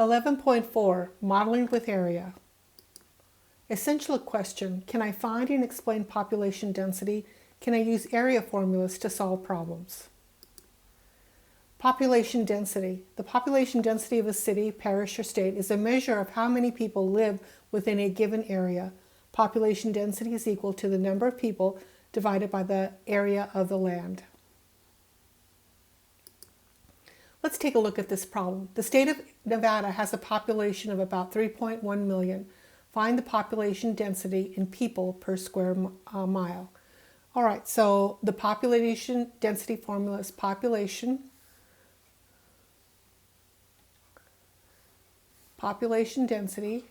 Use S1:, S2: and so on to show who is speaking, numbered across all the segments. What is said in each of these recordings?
S1: 11.4, Modeling with Area. Essential question, can I find and explain population density? Can I use area formulas to solve problems? Population density. The population density of a city, parish, or state is a measure of how many people live within a given area. Population density is equal to the number of people divided by the area of the land. Let's take a look at this problem. The state of Nevada has a population of about 3.1 million. Find the population density in people per square mile. All right, so the population density formula is population density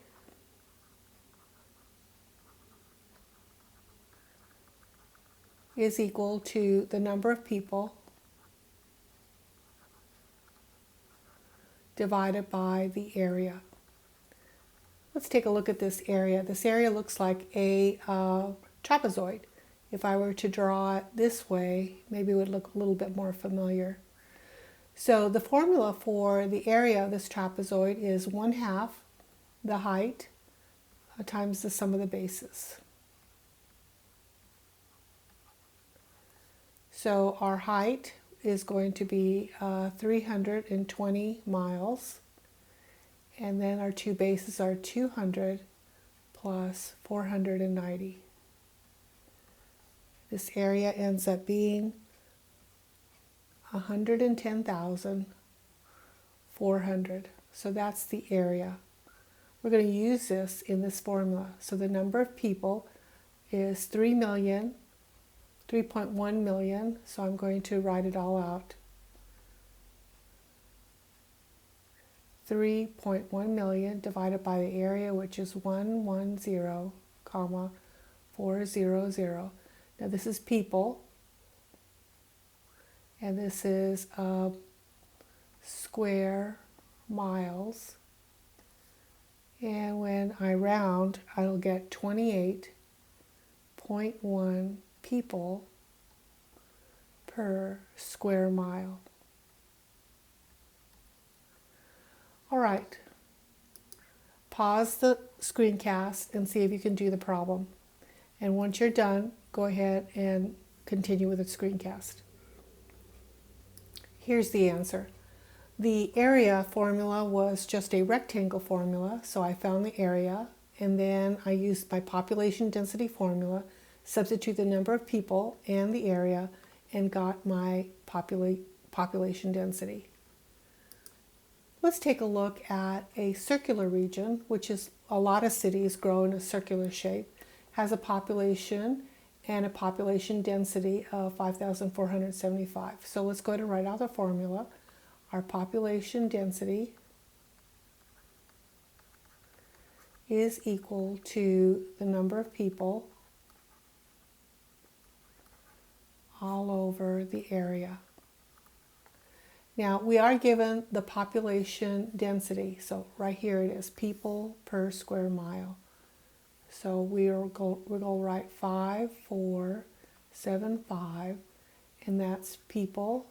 S1: is equal to the number of people divided by the area. Let's take a look at this area. This area looks like a trapezoid. If I were to draw it this way, maybe it would look a little bit more familiar. So the formula for the area of this trapezoid is 1/2 the height times the sum of the bases. So our height is going to be 320 miles. And then our two bases are 200 plus 490. This area ends up being 110,400. So that's the area. We're going to use this in this formula. So the number of people is 3.1 million. So I'm going to write it all out. 3.1 million divided by the area, which is 110,400. Now this is people, and this is square miles. And when I round, I'll get 28.1 people per square mile. All right, pause the screencast and see if you can do the problem. And once you're done, go ahead and continue with the screencast. Here's the answer. The area formula was just a rectangle formula, so I found the area, and then I used my population density formula, substitute the number of people and the area, and got my population density. Let's take a look at a circular region, which is a lot of cities grow in a circular shape, has a population and a population density of 5,475. So let's go ahead and write out the formula. Our population density is equal to the number of people all over the area. Now, we are given the population density. So right here it is, people per square mile. So we're going to write 5,475, and that's people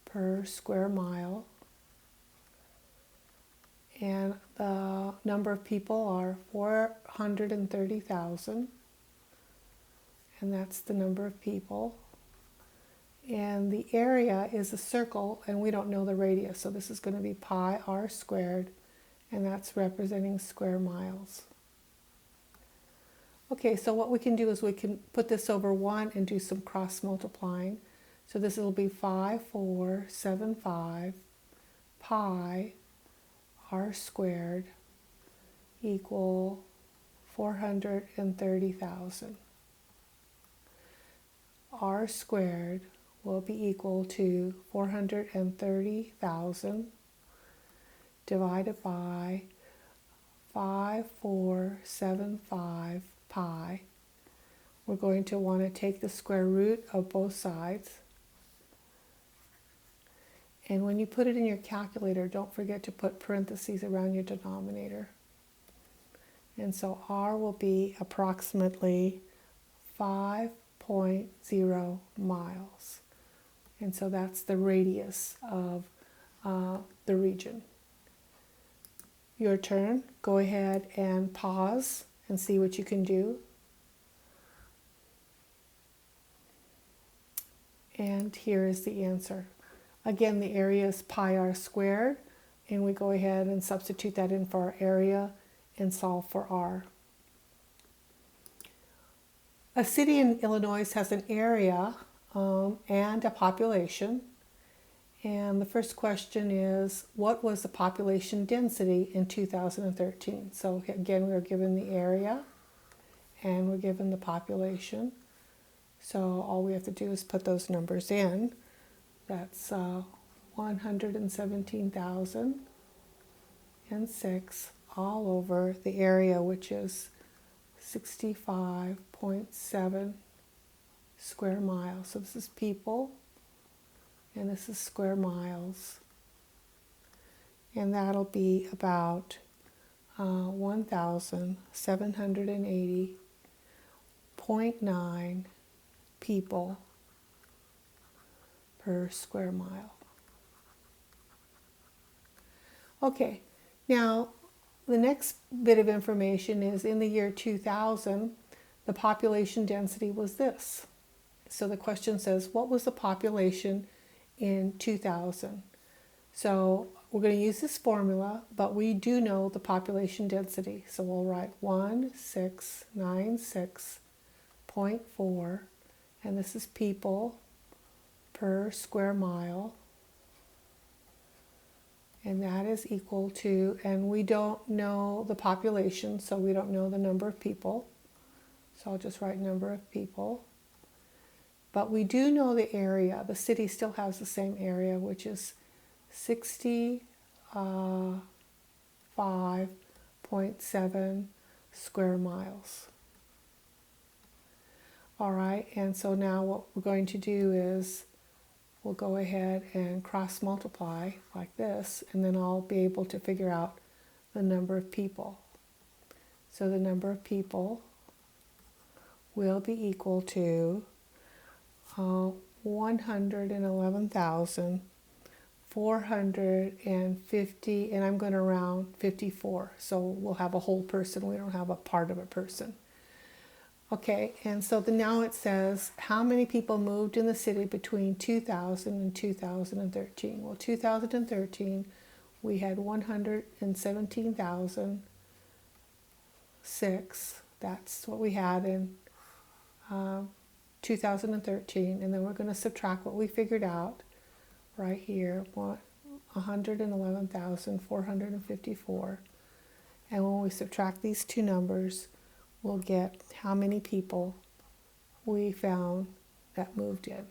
S1: per square mile. And the number of people are 430,000, and that's the number of people. And the area is a circle, and we don't know the radius, so this is going to be pi r squared, and that's representing square miles. Okay, so what we can do is we can put this over 1 and do some cross multiplying. So this will be 5,475 pi r squared equal 430,000. R squared will be equal to 430,000 divided by 5,475 pi. We're going to want to take the square root of both sides. And when you put it in your calculator, don't forget to put parentheses around your denominator. And so R will be approximately 5.0 miles. And so that's the radius of the region. your turn. Go ahead and pause and see what you can do. And here is the answer. Again, the area is pi r squared, and we go ahead and substitute that in for our area and solve for r. A city in Illinois has an area and a population. And the first question is, what was the population density in 2013? So again, we're given the area and we're given the population. So all we have to do is put those numbers in. That's 117,006 all over the area, which is 65.7 square miles. So this is people, and this is square miles. And that'll be about 1,780.9 people per square mile. Okay, now the next bit of information is in the year 2000, the population density was this. So the question says, what was the population in 2000? So we're going to use this formula, but we do know the population density. So we'll write 1696.4, and this is people per square mile. And that is equal to, and we don't know the population, so we don't know the number of people. So I'll just write number of people. But we do know the area. The city still has the same area, which is 65.7 square miles. All right, and so now what we're going to do is we'll go ahead and cross multiply like this, and then I'll be able to figure out the number of people. So the number of people will be equal to 111,450, and I'm going to round 54. So we'll have a whole person. We don't have a part of a person. Okay, and so now it says, how many people moved in the city between 2000 and 2013? Well, 2013, we had 117,006. That's what we had in 2013. And then we're going to subtract what we figured out right here, 111,454. And when we subtract these two numbers, we'll get how many people we found that moved in.